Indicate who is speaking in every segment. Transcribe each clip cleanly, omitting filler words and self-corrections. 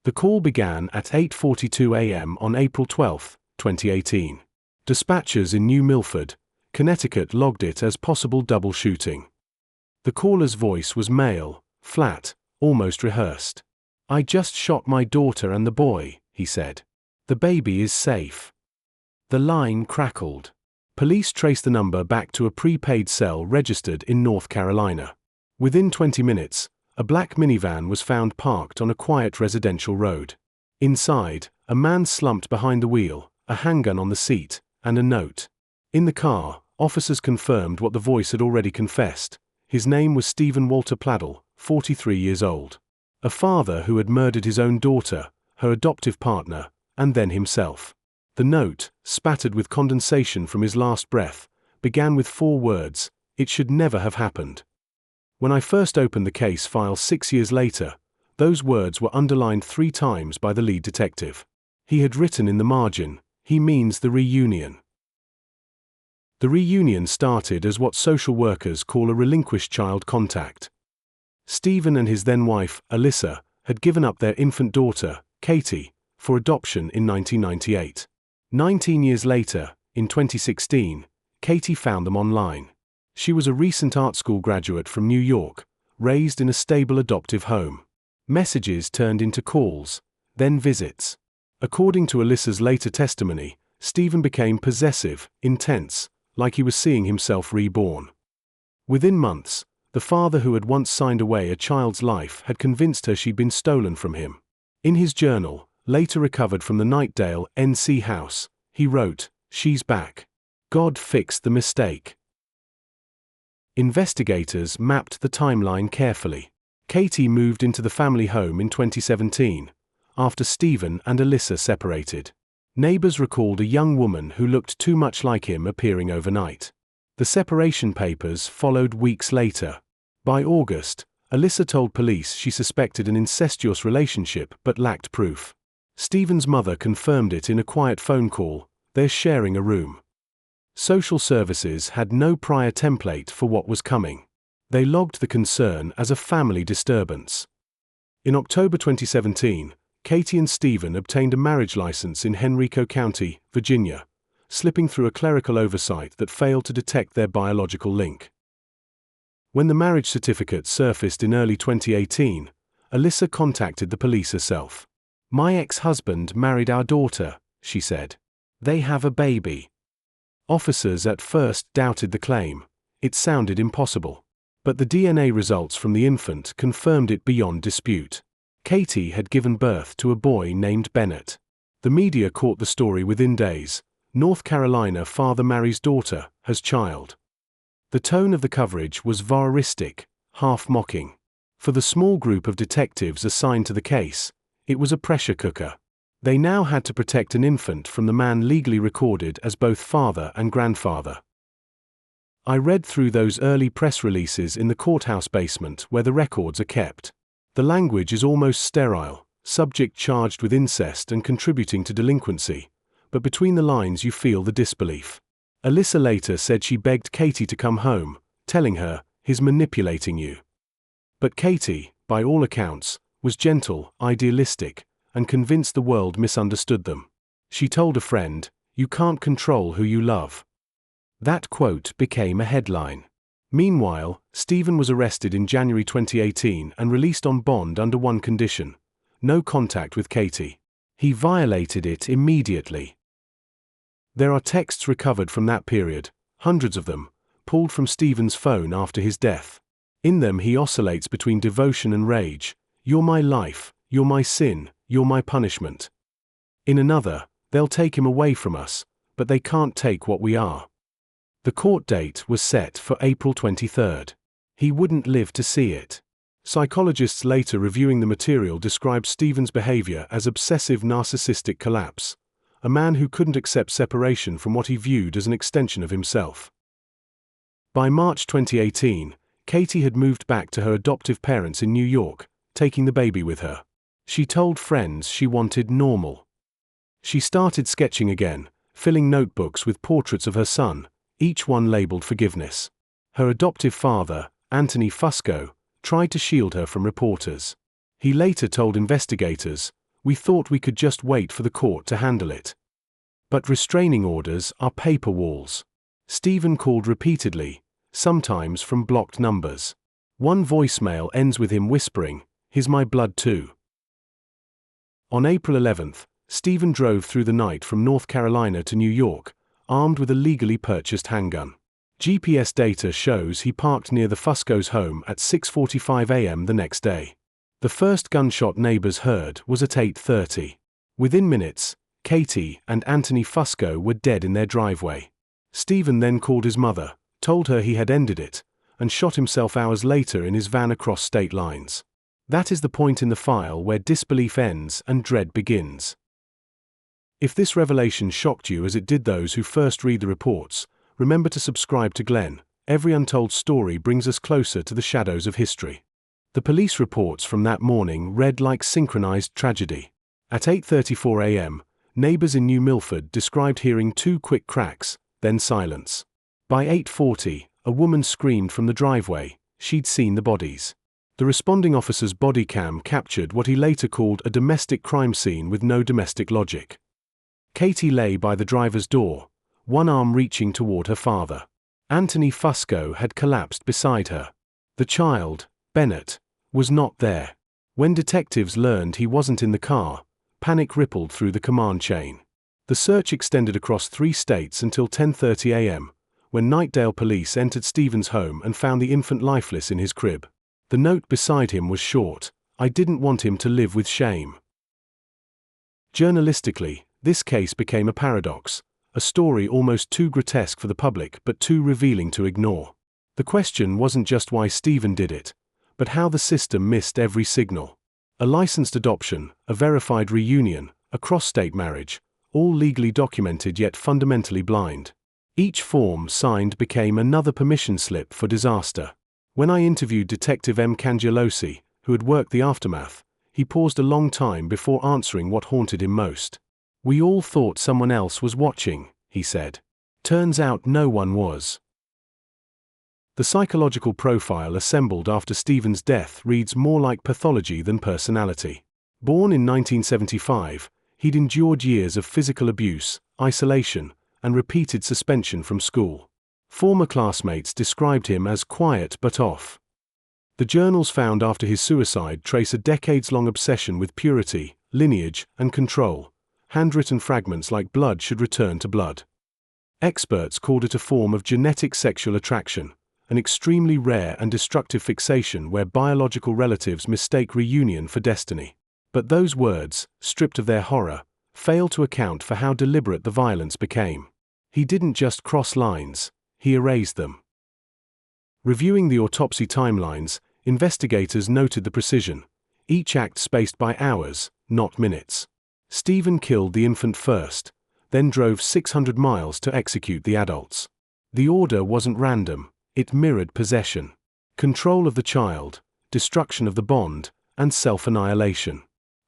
Speaker 1: The call began at 8:42 a.m. on April 12, 2018. Dispatchers in New Milford, Connecticut logged it as possible double shooting. The caller's voice was male, flat, almost rehearsed. "I just shot my daughter and the boy," he said. "The baby is safe." The line crackled. Police traced the number back to a prepaid cell registered in North Carolina. Within 20 minutes, a black minivan was found parked on a quiet residential road. Inside, a man slumped behind the wheel, a handgun on the seat, and a note. In the car, officers confirmed what the voice had already confessed. His name was Steven Walter Pladl, 43 years old. A father who had murdered his own daughter, her adoptive partner, and then himself. The note, spattered with condensation from his last breath, began with 4 words: "It should never have happened." When I first opened the case file 6 years later, those words were underlined 3 times by the lead detective. He had written in the margin, "He means the reunion." The reunion started as what social workers call a relinquished child contact. Steven and his then-wife, Alyssa, had given up their infant daughter, Katie, for adoption in 1998. 19 years later, in 2016, Katie found them online. She was a recent art school graduate from New York, raised in a stable adoptive home. Messages turned into calls, then visits. According to Alyssa's later testimony, Steven became possessive, intense, like he was seeing himself reborn. Within months, the father who had once signed away a child's life had convinced her she'd been stolen from him. In his journal, later recovered from the Knightdale, NC house, he wrote, "She's back. God fixed the mistake." Investigators mapped the timeline carefully. Katie moved into the family home in 2017, after Steven and Alyssa separated. Neighbors recalled a young woman who looked too much like him appearing overnight. The separation papers followed weeks later. By August, Alyssa told police she suspected an incestuous relationship but lacked proof. Steven's mother confirmed it in a quiet phone call: "They're sharing a room." Social services had no prior template for what was coming. They logged the concern as a family disturbance. In October 2017, Katie and Steven obtained a marriage license in Henrico County, Virginia, slipping through a clerical oversight that failed to detect their biological link. When the marriage certificate surfaced in early 2018, Alyssa contacted the police herself. "My ex-husband married our daughter," she said. "They have a baby." Officers at first doubted the claim. It sounded impossible. But the DNA results from the infant confirmed it beyond dispute. Katie had given birth to a boy named Bennett. The media caught the story within days. North Carolina father marries daughter, has child. The tone of the coverage was voyeuristic, half-mocking. For the small group of detectives assigned to the case, it was a pressure cooker. They now had to protect an infant from the man legally recorded as both father and grandfather. I read through those early press releases in the courthouse basement where the records are kept. The language is almost sterile, subject charged with incest and contributing to delinquency, but between the lines you feel the disbelief. Alyssa later said she begged Katie to come home, telling her, "He's manipulating you." But Katie, by all accounts, was gentle, idealistic, and convinced the world misunderstood them. She told a friend, "You can't control who you love." That quote became a headline. Meanwhile, Steven was arrested in January 2018 and released on bond under one condition: no contact with Katie. He violated it immediately. There are texts recovered from that period, hundreds of them, pulled from Steven's phone after his death. In them he oscillates between devotion and rage: "You're my life, you're my sin, you're my punishment." In another, "They'll take him away from us, but they can't take what we are." The court date was set for April 23rd. He wouldn't live to see it. Psychologists later reviewing the material described Steven's behavior as obsessive narcissistic collapse, a man who couldn't accept separation from what he viewed as an extension of himself. By March 2018, Katie had moved back to her adoptive parents in New York, taking the baby with her. She told friends she wanted normal. She started sketching again, filling notebooks with portraits of her son, each one labeled forgiveness. Her adoptive father, Anthony Fusco, tried to shield her from reporters. He later told investigators, We thought we could just wait for the court to handle it. But restraining orders are paper walls. Steven called repeatedly, sometimes from blocked numbers. One voicemail ends with him whispering, "Here's my blood too." On April 11th, Steven drove through the night from North Carolina to New York, armed with a legally purchased handgun. GPS data shows he parked near the Fusco's home at 6:45 a.m. the next day. The first gunshot neighbors heard was at 8:30. Within minutes, Katie and Anthony Fusco were dead in their driveway. Steven then called his mother, told her he had ended it, and shot himself hours later in his van across state lines. That is the point in the file where disbelief ends and dread begins. If this revelation shocked you as it did those who first read the reports, remember to subscribe to Glen. Every untold story brings us closer to the shadows of history. The police reports from that morning read like synchronized tragedy. At 8:34 a.m., neighbors in New Milford described hearing 2 quick cracks, then silence. By 8:40, a woman screamed from the driveway. She'd seen the bodies. The responding officer's body cam captured what he later called a domestic crime scene with no domestic logic. Katie lay by the driver's door, one arm reaching toward her father. Anthony Fusco had collapsed beside her. The child, Bennett, was not there. When detectives learned he wasn't in the car, panic rippled through the command chain. The search extended across 3 states until 10:30 a.m., when Knightdale police entered Steven's home and found the infant lifeless in his crib. The note beside him was short, "I didn't want him to live with shame." Journalistically, this case became a paradox, a story almost too grotesque for the public but too revealing to ignore. The question wasn't just why Steven did it, but how the system missed every signal. A licensed adoption, a verified reunion, a cross-state marriage, all legally documented yet fundamentally blind. Each form signed became another permission slip for disaster. When I interviewed Detective M. Cangelosi, who had worked the aftermath, he paused a long time before answering what haunted him most. "We all thought someone else was watching," he said. "Turns out no one was." The psychological profile assembled after Steven's death reads more like pathology than personality. Born in 1975, he'd endured years of physical abuse, isolation, and repeated suspension from school. Former classmates described him as quiet but off. The journals found after his suicide trace a decades-long obsession with purity, lineage, and control. Handwritten fragments like "blood should return to blood." Experts called it a form of genetic sexual attraction, an extremely rare and destructive fixation where biological relatives mistake reunion for destiny. But those words, stripped of their horror, fail to account for how deliberate the violence became. He didn't just cross lines, he erased them. Reviewing the autopsy timelines, investigators noted the precision, each act spaced by hours, not minutes. Steven killed the infant first, then drove 600 miles to execute the adults. The order wasn't random, it mirrored possession. Control of the child, destruction of the bond, and self-annihilation.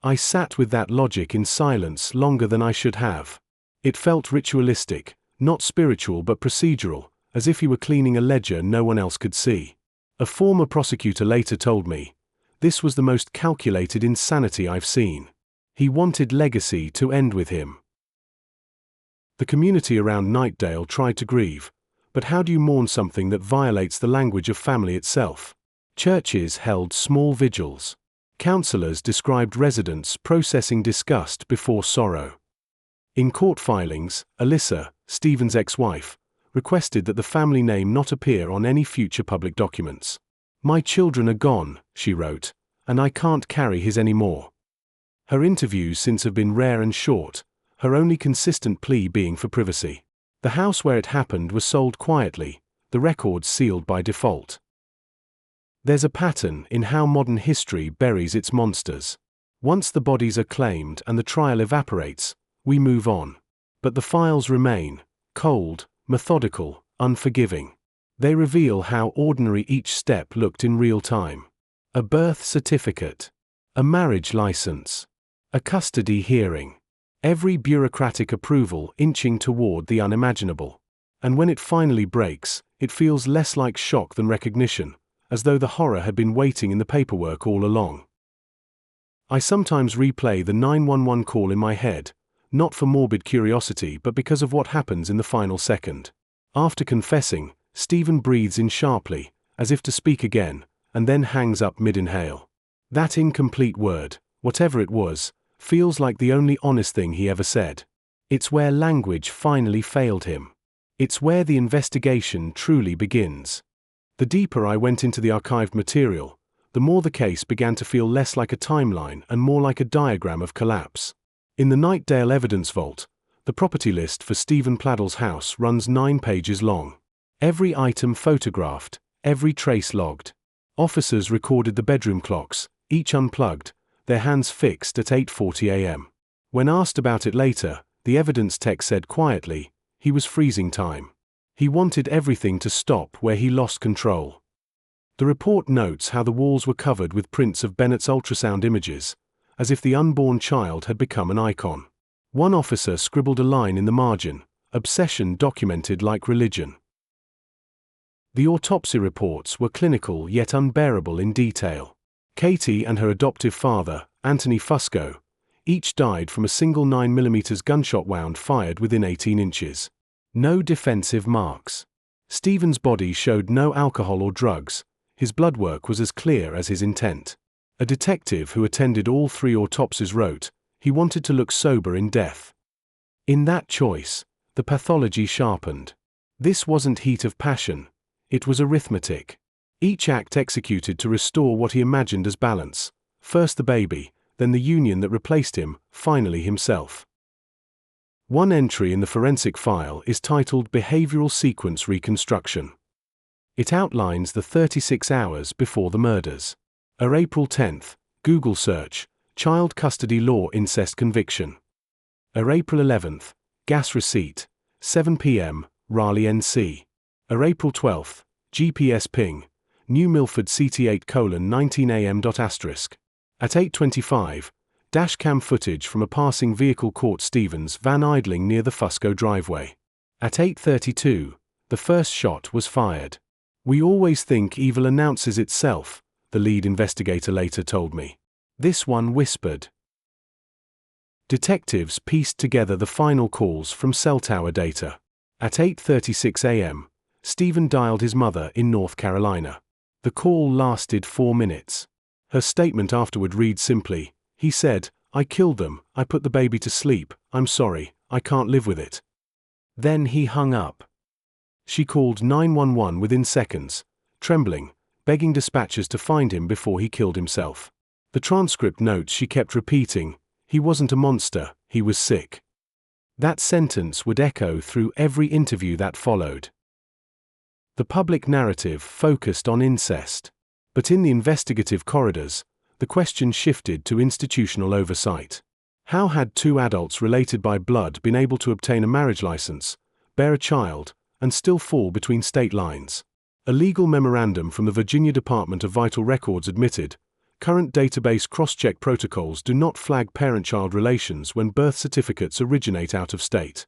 Speaker 1: I sat with that logic in silence longer than I should have. It felt ritualistic, not spiritual but procedural, as if he were cleaning a ledger no one else could see. A former prosecutor later told me, "This was the most calculated insanity I've seen." He wanted legacy to end with him. The community around Knightdale tried to grieve, but how do you mourn something that violates the language of family itself? Churches held small vigils. Counselors described residents processing disgust before sorrow. In court filings, Alyssa, Steven's ex-wife, requested that the family name not appear on any future public documents. "My children are gone," she wrote, "and I can't carry his anymore." Her interviews since have been rare and short, her only consistent plea being for privacy. The house where it happened was sold quietly, the records sealed by default. There's a pattern in how modern history buries its monsters. Once the bodies are claimed and the trial evaporates, we move on. But the files remain, cold, methodical, unforgiving. They reveal how ordinary each step looked in real time. A birth certificate, a marriage license, a custody hearing. Every bureaucratic approval inching toward the unimaginable. And when it finally breaks, it feels less like shock than recognition, as though the horror had been waiting in the paperwork all along. I sometimes replay the 911 call in my head, not for morbid curiosity but because of what happens in the final second. After confessing, Steven breathes in sharply, as if to speak again, and then hangs up mid-inhale. That incomplete word, whatever it was, feels like the only honest thing he ever said. It's where language finally failed him. It's where the investigation truly begins. The deeper I went into the archived material, the more the case began to feel less like a timeline and more like a diagram of collapse. In the Nightdale evidence vault, the property list for Steven Pladl's house runs 9 pages long. Every item photographed, every trace logged. Officers recorded the bedroom clocks, each unplugged, their hands fixed at 8:40 a.m. When asked about it later, the evidence tech said quietly, he was freezing time. He wanted everything to stop where he lost control. The report notes how the walls were covered with prints of Bennett's ultrasound images, as if the unborn child had become an icon. One officer scribbled a line in the margin, obsession documented like religion. The autopsy reports were clinical yet unbearable in detail. Katie and her adoptive father, Anthony Fusco, each died from a single 9mm gunshot wound fired within 18 inches. No defensive marks. Steven's body showed no alcohol or drugs. His blood work was as clear as his intent. A detective who attended all 3 autopsies wrote, he wanted to look sober in death. In that choice, the pathology sharpened. This wasn't heat of passion. It was arithmetic. Each act executed to restore what he imagined as balance. First the baby, then the union that replaced him, finally himself. One entry in the forensic file is titled Behavioral Sequence Reconstruction. It outlines the 36 hours before the murders. A April 10th, Google search, child custody law incest conviction. A April 11th, gas receipt, 7 p.m., Raleigh NC. A April 12th, GPS ping, New Milford CT8 19 am. At 8:25, dashcam footage from a passing vehicle caught Stevens' van idling near the Fusco driveway. At 8:32, the first shot was fired. We always think evil announces itself, the lead investigator later told me. This one whispered. Detectives pieced together the final calls from cell tower data. At 8:36 a.m., Steven dialed his mother in North Carolina. The call lasted 4 minutes. Her statement afterward reads simply, he said, "I killed them, I put the baby to sleep, I'm sorry, I can't live with it." Then he hung up. She called 911 within seconds, trembling, begging dispatchers to find him before he killed himself. The transcript notes she kept repeating, "He wasn't a monster, he was sick." That sentence would echo through every interview that followed. The public narrative focused on incest. But in the investigative corridors, the question shifted to institutional oversight. How had 2 adults related by blood been able to obtain a marriage license, bear a child, and still fall between state lines? A legal memorandum from the Virginia Department of Vital Records admitted, current database cross-check protocols do not flag parent-child relations when birth certificates originate out of state.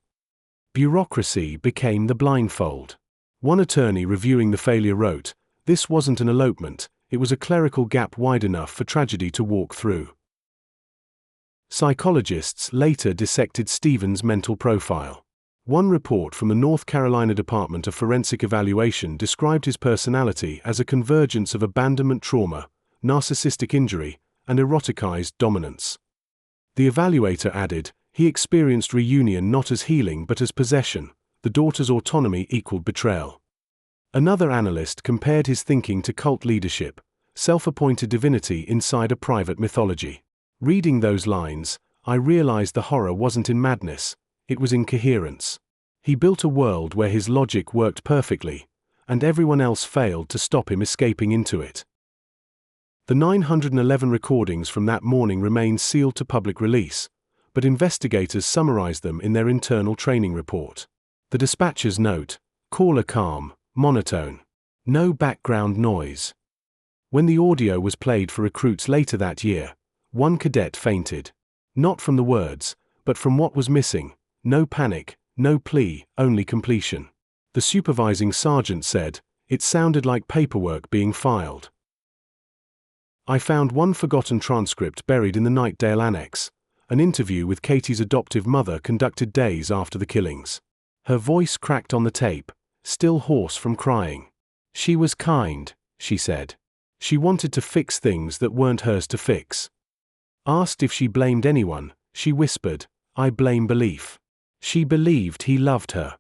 Speaker 1: Bureaucracy became the blindfold. One attorney reviewing the failure wrote, "This wasn't an elopement, it was a clerical gap wide enough for tragedy to walk through." Psychologists later dissected Steven's mental profile. One report from the North Carolina Department of Forensic Evaluation described his personality as a convergence of abandonment trauma, narcissistic injury, and eroticized dominance. The evaluator added, he experienced reunion not as healing but as possession. The daughter's autonomy equaled betrayal. Another analyst compared his thinking to cult leadership, self-appointed divinity inside a private mythology. Reading those lines, I realized the horror wasn't in madness, it was in coherence. He built a world where his logic worked perfectly, and everyone else failed to stop him escaping into it. The 911 recordings from that morning remain sealed to public release, but investigators summarized them in their internal training report. The dispatchers note, caller calm, monotone. No background noise. When the audio was played for recruits later that year, one cadet fainted. Not from the words, but from what was missing. No panic, no plea, only completion. The supervising sergeant said, it sounded like paperwork being filed. I found one forgotten transcript buried in the Nightdale Annex, an interview with Katie's adoptive mother conducted days after the killings. Her voice cracked on the tape, still hoarse from crying. She was kind, she said. She wanted to fix things that weren't hers to fix. Asked if she blamed anyone, she whispered, "I blame belief." She believed he loved her.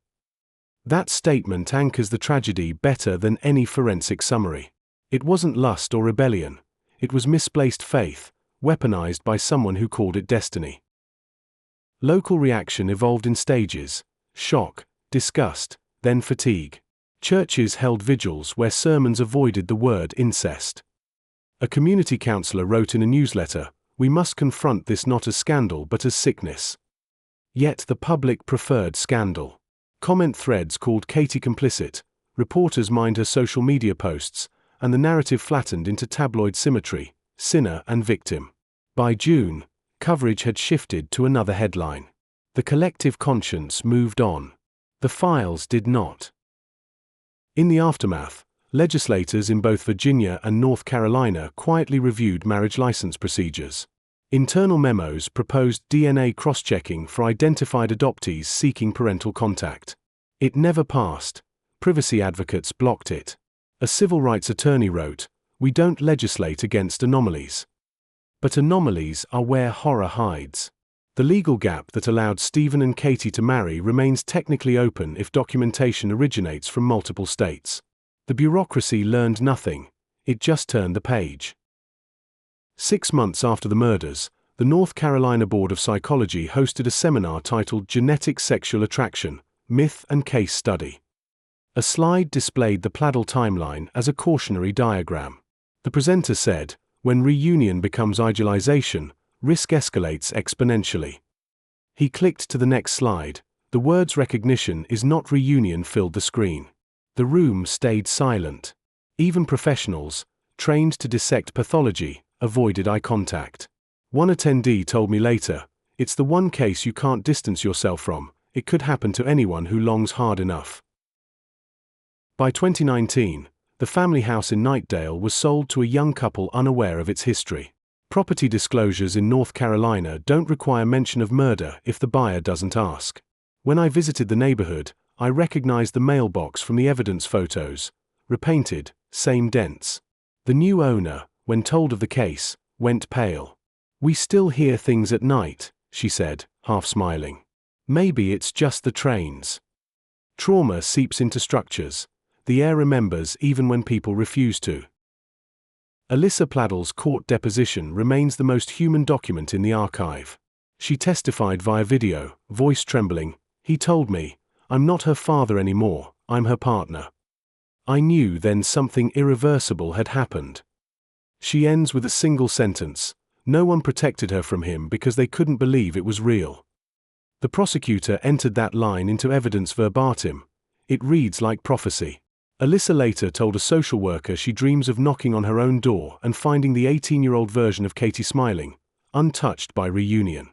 Speaker 1: That statement anchors the tragedy better than any forensic summary. It wasn't lust or rebellion. It was misplaced faith, weaponized by someone who called it destiny. Local reaction evolved in stages: shock, disgust, then fatigue. Churches held vigils where sermons avoided the word incest. A community councillor wrote in a newsletter, "We must confront this not as scandal but as sickness." Yet the public preferred scandal. Comment threads called Katie complicit, reporters mined her social media posts, and the narrative flattened into tabloid symmetry: sinner and victim. By June, coverage had shifted to another headline. The collective conscience moved on. The files did not. In the aftermath, legislators in both Virginia and North Carolina quietly reviewed marriage license procedures. Internal memos proposed DNA cross-checking for identified adoptees seeking parental contact. It never passed. Privacy advocates blocked it. A civil rights attorney wrote, "We don't legislate against anomalies. But anomalies are where horror hides." The legal gap that allowed Steven and Katie to marry remains technically open if documentation originates from multiple states. The bureaucracy learned nothing. It just turned the page. 6 months after the murders, the North Carolina Board of Psychology hosted a seminar titled Genetic Sexual Attraction, Myth and Case Study. A slide displayed the Pladl timeline as a cautionary diagram. The presenter said, "When reunion becomes idealization, risk escalates exponentially." He clicked to the next slide. The words "recognition is not reunion" filled the screen. The room stayed silent. Even professionals, trained to dissect pathology, avoided eye contact. One attendee told me later, "It's the one case you can't distance yourself from. It could happen to anyone who longs hard enough." By 2019, the family house in Nightdale was sold to a young couple unaware of its history. Property disclosures in North Carolina don't require mention of murder if the buyer doesn't ask. When I visited the neighborhood, I recognized the mailbox from the evidence photos. Repainted, same dents. The new owner, when told of the case, went pale. "We still hear things at night," she said, half smiling. "Maybe it's just the trains." Trauma seeps into structures. The air remembers even when people refuse to. Alyssa Pladl's court deposition remains the most human document in the archive. She testified via video, voice trembling. "He told me, I'm not her father anymore, I'm her partner. I knew then something irreversible had happened." She ends with a single sentence: "No one protected her from him because they couldn't believe it was real." The prosecutor entered that line into evidence verbatim. It reads like prophecy. Alyssa later told a social worker she dreams of knocking on her own door and finding the 18-year-old version of Katie smiling, untouched by reunion.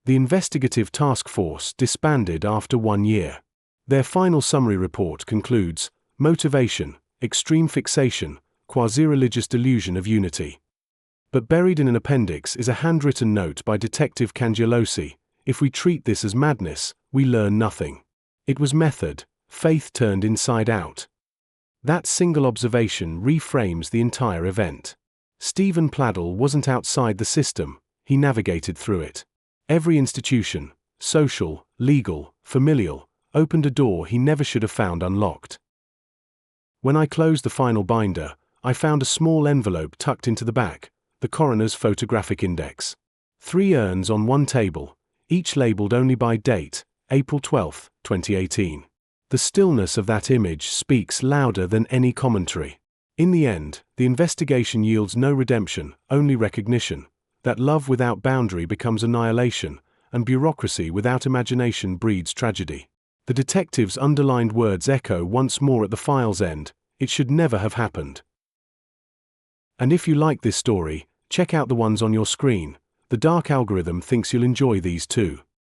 Speaker 1: The investigative task force disbanded after 1 year. Their final summary report concludes, "Motivation, extreme fixation, quasi-religious delusion of unity." But buried in an appendix is a handwritten note by Detective Cangialosi: "If we treat this as madness, we learn nothing. It was method, faith turned inside out." That single observation reframes the entire event. Steven Pladl wasn't outside the system, he navigated through it. Every institution, social, legal, familial, opened a door he never should have found unlocked. When I closed the final binder, I found a small envelope tucked into the back, the coroner's photographic index. 3 urns on one table, each labeled only by date, April 12, 2018. The stillness of that image speaks louder than any commentary. In the end, the investigation yields no redemption, only recognition, that love without boundary becomes annihilation, and bureaucracy without imagination breeds tragedy. The detective's underlined words echo once more at the file's end: "It should never have happened." And if you like this story, check out the ones on your screen. The dark algorithm thinks you'll enjoy these too.